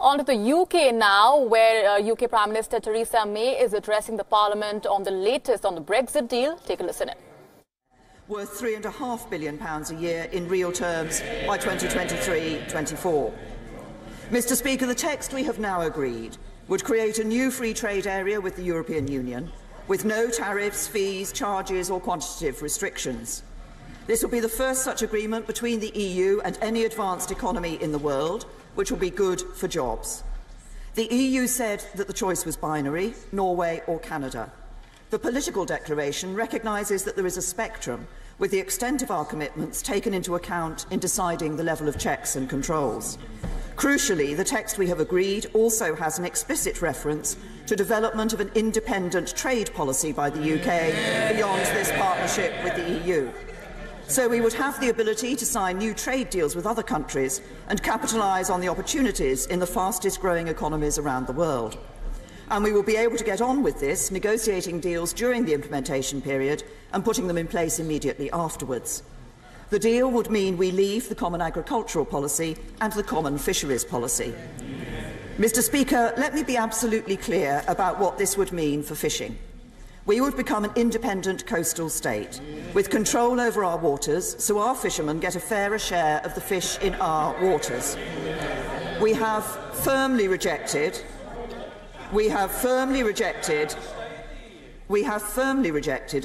On to the UK now, where UK Prime Minister Theresa May is addressing the Parliament on the latest on the Brexit deal. Take a listen in. Worth £3.5 billion a year in real terms by 2023-24. Mr. Speaker, the text we have now agreed would create a new free trade area with the European Union, with no tariffs, fees, charges or quantitative restrictions. This will be the first such agreement between the EU and any advanced economy in the world, which will be good for jobs. The EU said that the choice was binary, Norway or Canada. The political declaration recognises that there is a spectrum, with the extent of our commitments taken into account in deciding the level of checks and controls. Crucially, the text we have agreed also has an explicit reference to development of an independent trade policy by the UK beyond this partnership with the EU. So we would have the ability to sign new trade deals with other countries and capitalise on the opportunities in the fastest growing economies around the world. And we will be able to get on with this, negotiating deals during the implementation period and putting them in place immediately afterwards. The deal would mean we leave the common agricultural policy and the common fisheries policy. Mr. Speaker, let me be absolutely clear about what this would mean for fishing. We would become an independent coastal state, with control over our waters, so our fishermen get a fairer share of the fish in our waters. We have firmly rejected a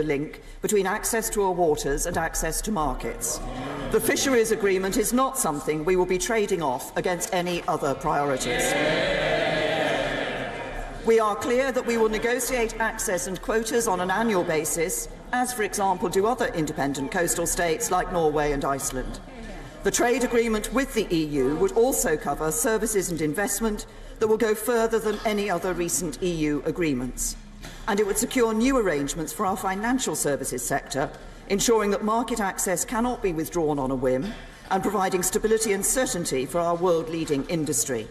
link between access to our waters and access to markets. The fisheries agreement is not something we will be trading off against any other priorities. We are clear that we will negotiate access and quotas on an annual basis, as, for example, do other independent coastal states like Norway and Iceland. The trade agreement with the EU would also cover services and investment that will go further than any other recent EU agreements. And it would secure new arrangements for our financial services sector, ensuring that market access cannot be withdrawn on a whim and providing stability and certainty for our world-leading industry.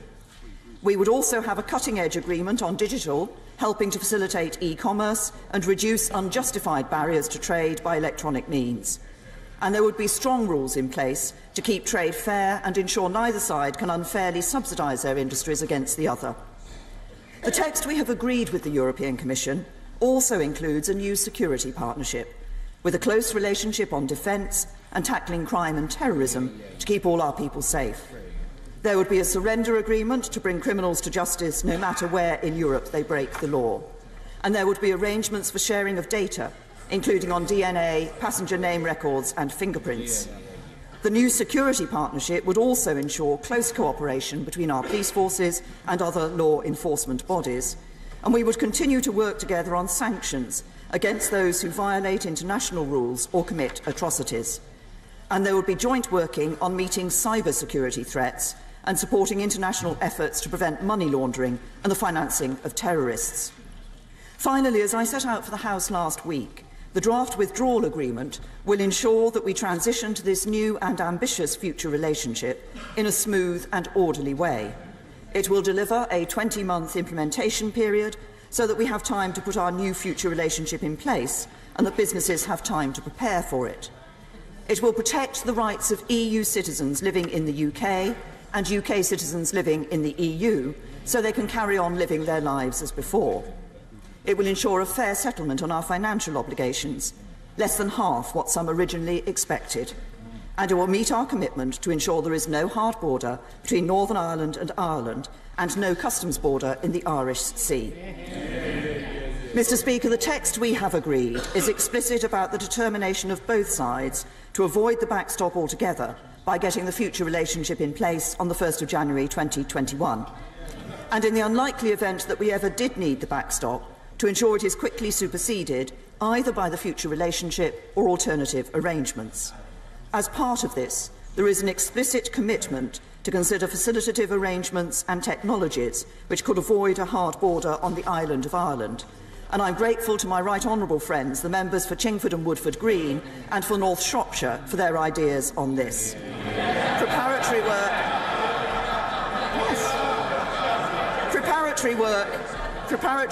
We would also have a cutting-edge agreement on digital, helping to facilitate e-commerce and reduce unjustified barriers to trade by electronic means. And there would be strong rules in place to keep trade fair and ensure neither side can unfairly subsidise their industries against the other. The text we have agreed with the European Commission also includes a new security partnership, with a close relationship on defence and tackling crime and terrorism to keep all our people safe. There would be a surrender agreement to bring criminals to justice no matter where in Europe they break the law. And there would be arrangements for sharing of data, including on DNA, passenger name records and fingerprints. The new security partnership would also ensure close cooperation between our police forces and other law enforcement bodies. And we would continue to work together on sanctions against those who violate international rules or commit atrocities. And there would be joint working on meeting cybersecurity threats and supporting international efforts to prevent money laundering and the financing of terrorists. Finally, as I set out for the House last week, the draft withdrawal agreement will ensure that we transition to this new and ambitious future relationship in a smooth and orderly way. It will deliver a 20-month implementation period so that we have time to put our new future relationship in place and that businesses have time to prepare for it. It will protect the rights of EU citizens living in the UK and UK citizens living in the EU so they can carry on living their lives as before. It will ensure a fair settlement on our financial obligations, less than half what some originally expected. And it will meet our commitment to ensure there is no hard border between Northern Ireland and Ireland and no customs border in the Irish Sea. Mr. Speaker, the text we have agreed is explicit about the determination of both sides to avoid the backstop altogether by getting the future relationship in place on the 1st of January 2021. And in the unlikely event that we ever did need the backstop, to ensure it is quickly superseded either by the future relationship or alternative arrangements. As part of this, there is an explicit commitment to consider facilitative arrangements and technologies which could avoid a hard border on the island of Ireland. And I'm grateful to my right honourable friends, the members for Chingford and Woodford Green and for North Shropshire, for their ideas on this. Preparatory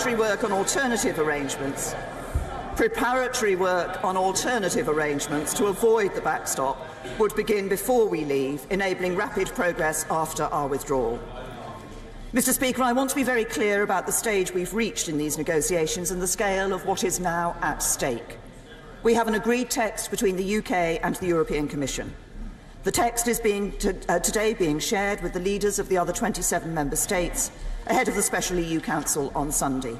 work on alternative arrangements to avoid the backstop would begin before we leave, enabling rapid progress after our withdrawal. Mr. Speaker, I want to be very clear about the stage we've reached in these negotiations and the scale of what is now at stake. We have an agreed text between the UK and the European Commission. The text is today being shared with the leaders of the other 27 member states ahead of the Special EU Council on Sunday.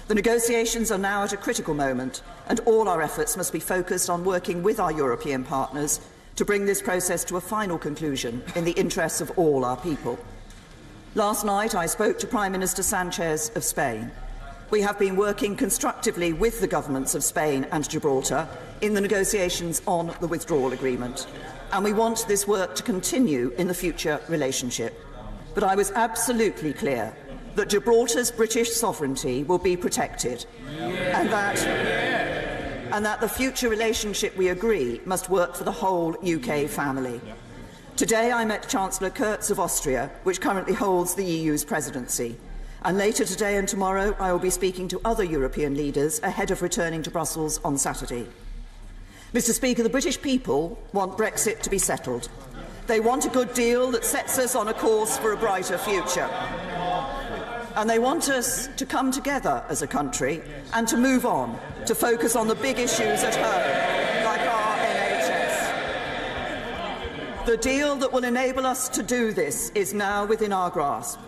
The negotiations are now at a critical moment, and all our efforts must be focused on working with our European partners to bring this process to a final conclusion in the interests of all our people. Last night I spoke to Prime Minister Sanchez of Spain. We have been working constructively with the governments of Spain and Gibraltar in the negotiations on the withdrawal agreement, and we want this work to continue in the future relationship. But I was absolutely clear that Gibraltar's British sovereignty will be protected, and that the future relationship we agree must work for the whole UK family. Today I met Chancellor Kurz of Austria, which currently holds the EU's presidency. And later today and tomorrow I will be speaking to other European leaders ahead of returning to Brussels on Saturday. Mr. Speaker, the British people want Brexit to be settled. They want a good deal that sets us on a course for a brighter future. And they want us to come together as a country and to move on, to focus on the big issues at home, like our NHS. The deal that will enable us to do this is now within our grasp.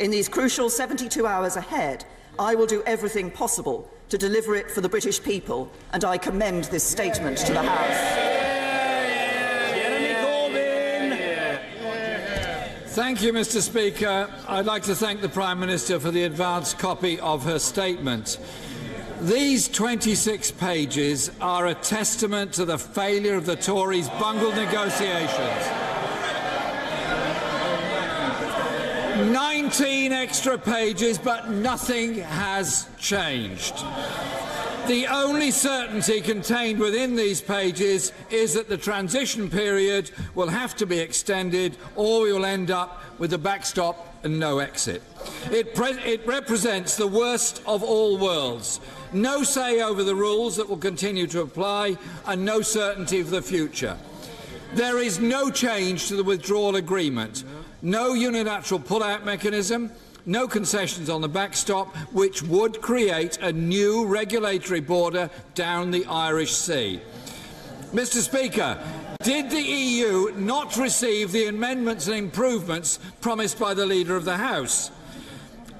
In these crucial 72 hours ahead, I will do everything possible to deliver it for the British people, and I commend this statement to the House. Thank you, Mr. Speaker. I'd like to thank the Prime Minister for the advanced copy of her statement. These 26 pages are a testament to the failure of the Tories' bungled negotiations. 19 extra pages, but nothing has changed. The only certainty contained within these pages is that the transition period will have to be extended, or we will end up with a backstop and no exit. It represents the worst of all worlds. No say over the rules that will continue to apply, and no certainty for the future. There is no change to the withdrawal agreement, no unilateral pull-out mechanism, no concessions on the backstop, which would create a new regulatory border down the Irish Sea. Mr. Speaker, did the EU not receive the amendments and improvements promised by the Leader of the House?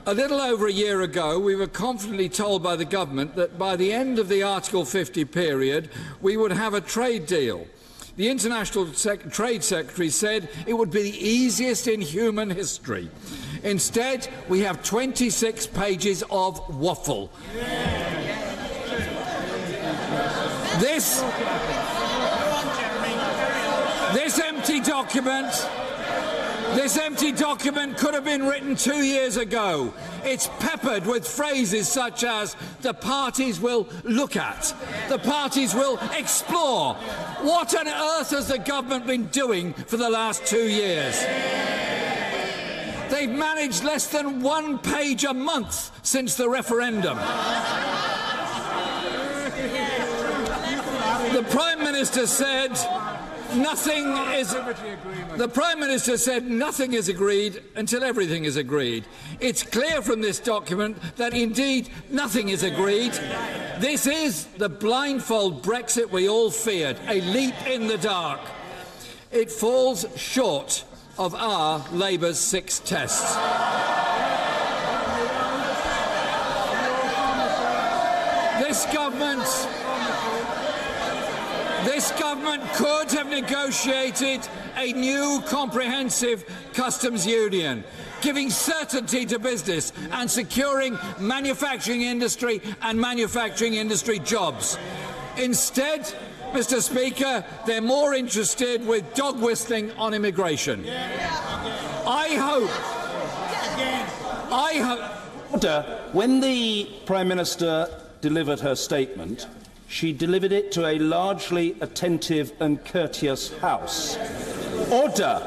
A little over a year ago, we were confidently told by the government that by the end of the Article 50 period, we would have a trade deal. The International Trade Secretary said it would be the easiest in human history. Instead, we have 26 pages of waffle. This empty document could have been written 2 years ago. It's peppered with phrases such as "the parties will look at," "the parties will explore." What on earth has the government been doing for the last 2 years? They've managed less than 1 page a month since the referendum. The Prime Minister said nothing is agreed until everything is agreed. It's clear from this document that indeed nothing is agreed. This is the blindfold Brexit we all feared, a leap in the dark. It falls short of our Labour's 6 tests. This government could have negotiated a new comprehensive customs union, giving certainty to business and securing manufacturing industry and manufacturing industry jobs. Instead, Mr. Speaker, they're more interested with dog whistling on immigration. I hope. When the Prime Minister delivered her statement, she delivered it to a largely attentive and courteous House. Order.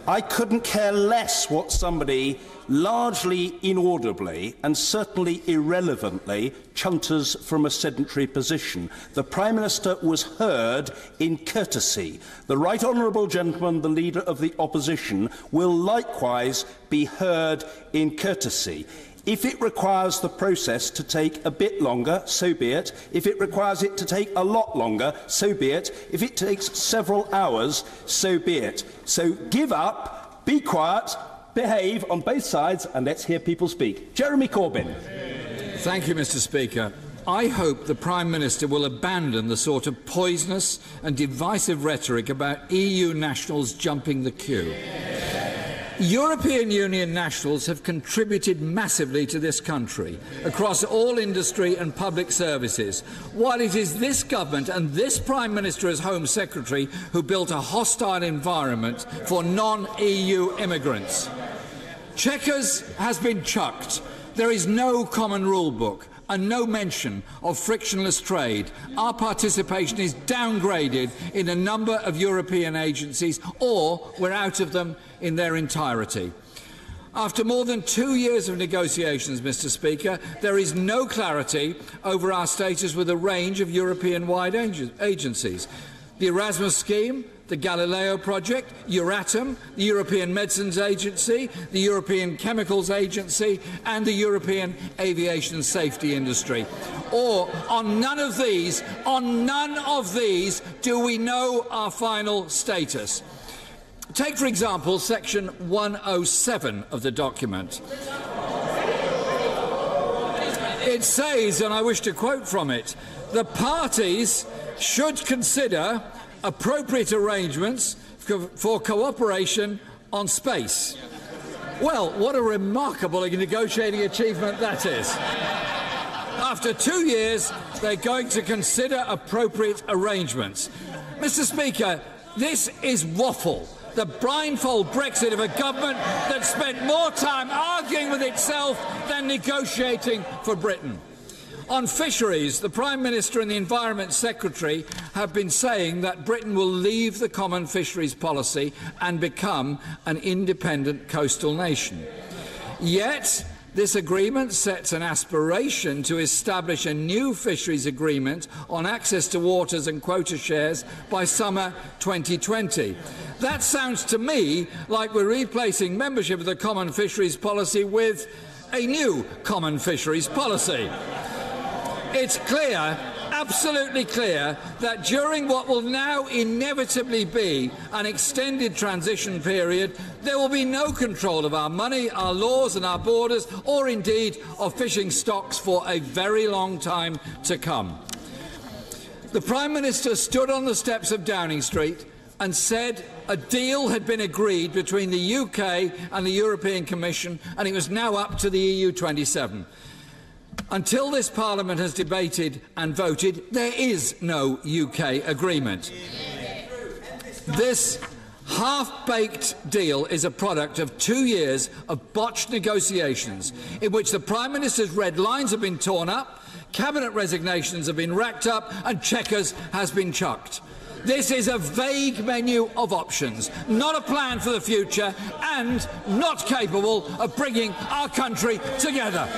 I couldn't care less what somebody largely inaudibly and certainly irrelevantly chunters from a sedentary position. The Prime Minister was heard in courtesy. The Right Honourable Gentleman, the Leader of the Opposition, will likewise be heard in courtesy. If it requires the process to take a bit longer, so be it. If it requires it to take a lot longer, so be it. If it takes several hours, so be it. So give up, be quiet, behave on both sides, and let's hear people speak. Jeremy Corbyn. Thank you, Mr. Speaker. I hope the Prime Minister will abandon the sort of poisonous and divisive rhetoric about EU nationals jumping the queue. European Union nationals have contributed massively to this country across all industry and public services, while it is this government and this Prime Minister as Home Secretary who built a hostile environment for non-EU immigrants. Chequers has been chucked. There is no common rule book and no mention of frictionless trade. Our participation is downgraded in a number of European agencies, or we're out of them in their entirety. After more than 2 years of negotiations, Mr. Speaker, there is no clarity over our status with a range of European-wide agencies. The Erasmus scheme, the Galileo project, Euratom, the European Medicines Agency, the European Chemicals Agency and the European Aviation Safety Industry. Or on none of these do we know our final status. Take, for example, section 107 of the document. It says, and I wish to quote from it, the parties should consider appropriate arrangements for cooperation on space. Well, what a remarkable negotiating achievement that is. After 2 years, they're going to consider appropriate arrangements. Mr. Speaker, this is waffle. The blindfold Brexit of a government that spent more time arguing with itself than negotiating for Britain. On fisheries, the Prime Minister and the Environment Secretary have been saying that Britain will leave the common fisheries policy and become an independent coastal nation. Yet, this agreement sets an aspiration to establish a new fisheries agreement on access to waters and quota shares by summer 2020. That sounds to me like we're replacing membership of the common fisheries policy with a new common fisheries policy. It's clear, absolutely clear, that during what will now inevitably be an extended transition period, there will be no control of our money, our laws and our borders, or indeed of fishing stocks for a very long time to come. The Prime Minister stood on the steps of Downing Street and said a deal had been agreed between the UK and the European Commission, and it was now up to the EU 27. Until this Parliament has debated and voted, there is no UK agreement. This half-baked deal is a product of 2 years of botched negotiations in which the Prime Minister's red lines have been torn up, cabinet resignations have been racked up and Chequers has been chucked. This is a vague menu of options, not a plan for the future and not capable of bringing our country together.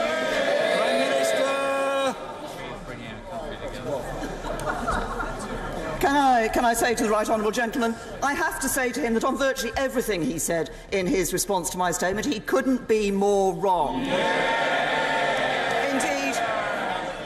Can I say to the Right Honourable Gentleman, I have to say to him that on virtually everything he said in his response to my statement, he couldn't be more wrong.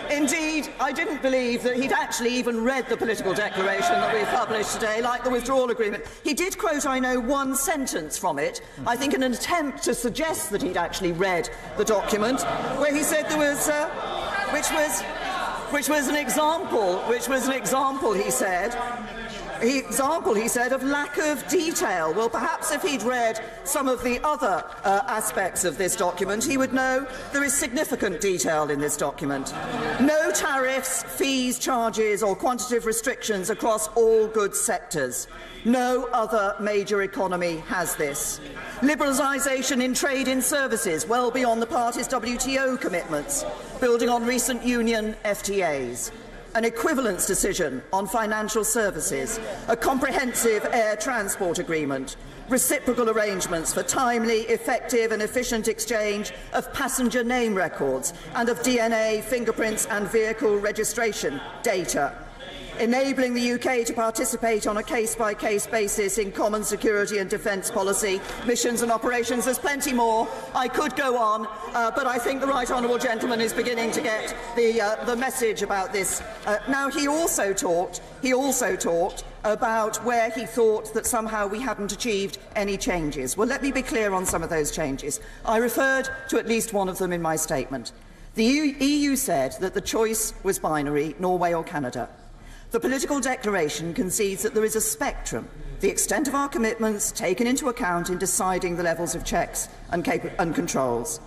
Indeed, I didn't believe that he'd actually even read the political declaration that we've published today, like the withdrawal agreement. He did quote, I know, one sentence from it, I think in an attempt to suggest that he'd actually read the document, where he said there was, which was an example, he said, of lack of detail. Well, perhaps if he'd read some of the other aspects of this document, he would know there is significant detail in this document. No tariffs, fees, charges or quantitative restrictions across all goods sectors. No other major economy has this. Liberalisation in trade in services, well beyond the parties' WTO commitments, building on recent union FTAs. an equivalence decision on financial services, a comprehensive air transport agreement, reciprocal arrangements for timely, effective and efficient exchange of passenger name records and of DNA, fingerprints and vehicle registration data, enabling the UK to participate on a case-by-case basis in common security and defence policy, missions and operations. There's plenty more. I could go on, but I think the right honourable gentleman is beginning to get the message about this. Now, he also talked about where he thought that somehow we hadn't achieved any changes. Well, let me be clear on some of those changes. I referred to at least one of them in my statement. The EU said that the choice was binary, Norway or Canada. The political declaration concedes that there is a spectrum, the extent of our commitments taken into account in deciding the levels of checks and controls.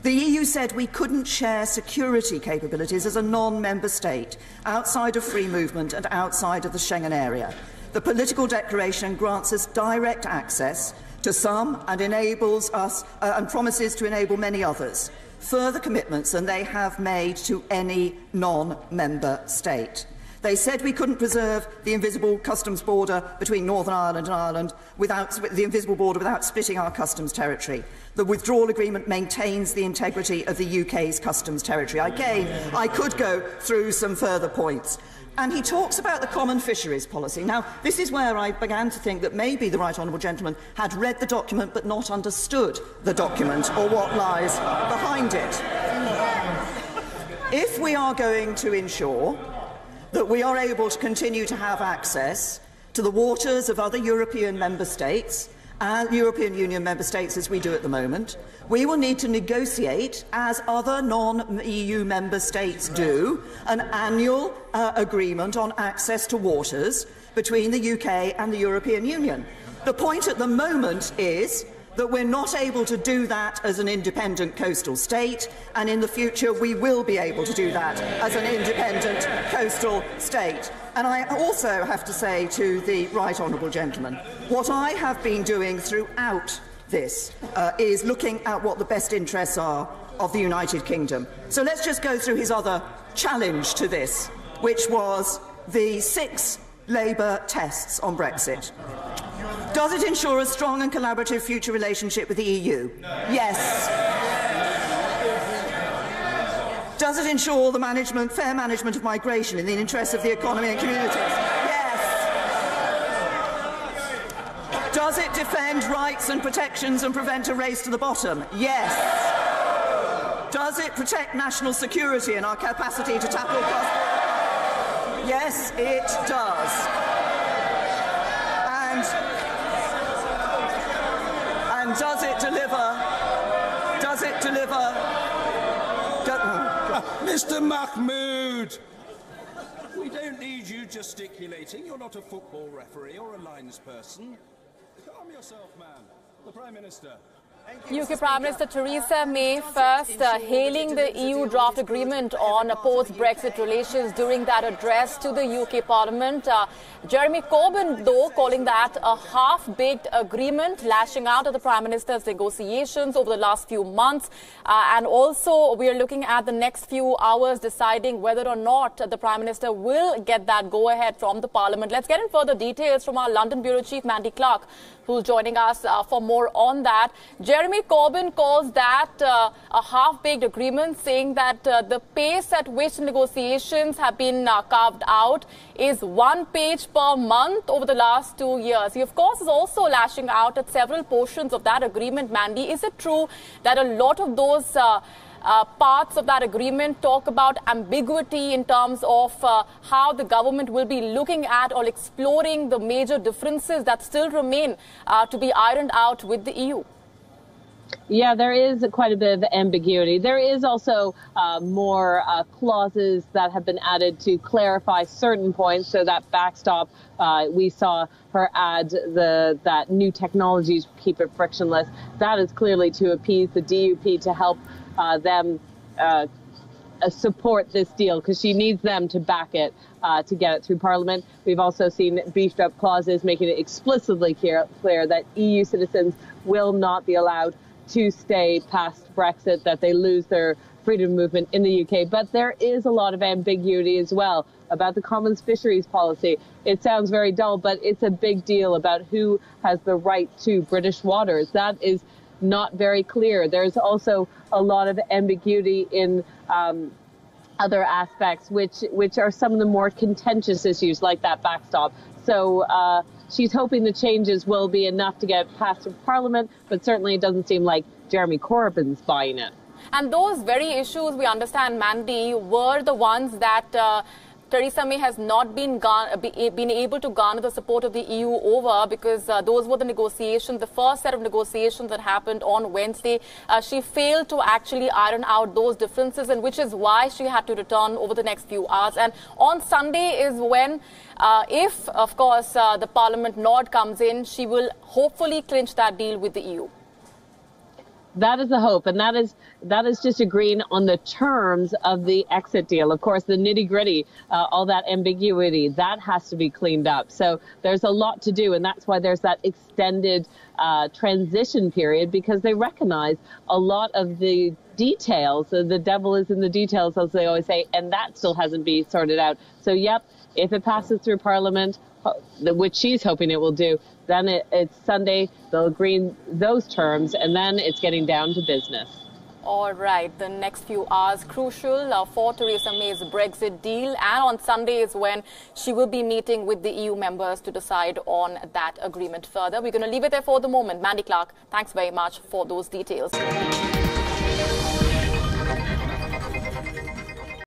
The EU said we couldn't share security capabilities as a non-member state outside of free movement and outside of the Schengen area. The political declaration grants us direct access to some and enables us and promises to enable many others further commitments than they have made to any non-member state. They said we couldn't preserve the invisible customs border between Northern Ireland and Ireland without splitting our customs territory. The withdrawal agreement maintains the integrity of the UK's customs territory. Again, I could go through some further points. And he talks about the common fisheries policy. Now, this is where I began to think that maybe the right honourable gentleman had read the document but not understood the document or what lies behind it. If we are going to ensure that we are able to continue to have access to the waters of other European member states and European Union member states as we do at the moment, we will need to negotiate, as other non-EU member states do, an annual agreement on access to waters between the UK and the European Union. The point at the moment is that we're not able to do that as an independent coastal state, and in the future we will be able to do that as an independent coastal state. And I also have to say to the right honourable gentleman, what I have been doing throughout this is looking at what the best interests are of the United Kingdom. So let's just go through his other challenge to this, which was the 6 Labour tests on Brexit. Does it ensure a strong and collaborative future relationship with the EU? No. Yes. Does it ensure the fair management of migration in the interests of the economy and communities? Yes. Does it defend rights and protections and prevent a race to the bottom? Yes. Does it protect national security and our capacity to tackle cross-border? Yes, it does. And does it deliver? Does it deliver? Mr. Mahmood, we don't need you gesticulating. You're not a football referee or a lines person. Calm yourself, man. The Prime Minister. UK Prime Minister Theresa May first hailing the EU draft agreement on post-Brexit relations during that address to the UK Parliament. Jeremy Corbyn, though, calling that a half-baked agreement, lashing out at the Prime Minister's negotiations over the last few months. And also, we are looking at the next few hours deciding whether or not the Prime Minister will get that go-ahead from the Parliament. Let's get in further details from our London Bureau Chief, Mandy Clark, who's joining us for more on that. Jeremy Corbyn calls that a half-baked agreement, saying that the pace at which negotiations have been carved out is 1 page per month over the last 2 years. He, of course, is also lashing out at several portions of that agreement. Mandy, is it true that a lot of those parts of that agreement talk about ambiguity in terms of how the government will be looking at or exploring the major differences that still remain to be ironed out with the EU? Yeah, there is quite a bit of ambiguity. There is also more clauses that have been added to clarify certain points. So that backstop, we saw her add that new technologies keep it frictionless. That is clearly to appease the DUP, to help them support this deal, because she needs them to back it to get it through Parliament. We've also seen beefed up clauses making it explicitly clear that EU citizens will not be allowed to stay past Brexit, that they lose their freedom movement in the UK. But there is a lot of ambiguity as well about the Commons fisheries policy. It sounds very dull, but it's a big deal about who has the right to British waters. That is not very clear. There's also a lot of ambiguity in other aspects, which are some of the more contentious issues, like that backstop. So she's hoping the changes will be enough to get passed through Parliament, but certainly it doesn't seem like Jeremy Corbyn's buying it. And those very issues, we understand, Mandy, were the ones that Theresa May has not been able to garner the support of the EU over, because those were the negotiations, the first set of negotiations that happened on Wednesday. She failed to actually iron out those differences, and which is why she had to return over the next few hours. And on Sunday is when, if, of course, the Parliament nod comes in, she will hopefully clinch that deal with the EU. That is the hope, and that is just agreeing on the terms of the exit deal. Of course, the nitty-gritty, all that ambiguity, that has to be cleaned up. So there's a lot to do, and that's why there's that extended transition period, because they recognize a lot of the details. The devil is in the details, as they always say, and that still hasn't been sorted out. So, yep, if it passes through Parliament, which she's hoping it will do, then it's Sunday, they'll agree those terms, and then it's getting down to business. All right, the next few hours crucial for Theresa May's Brexit deal, and on Sunday is when she will be meeting with the EU members to decide on that agreement further. We're going to leave it there for the moment. Mandy Clark, thanks very much for those details.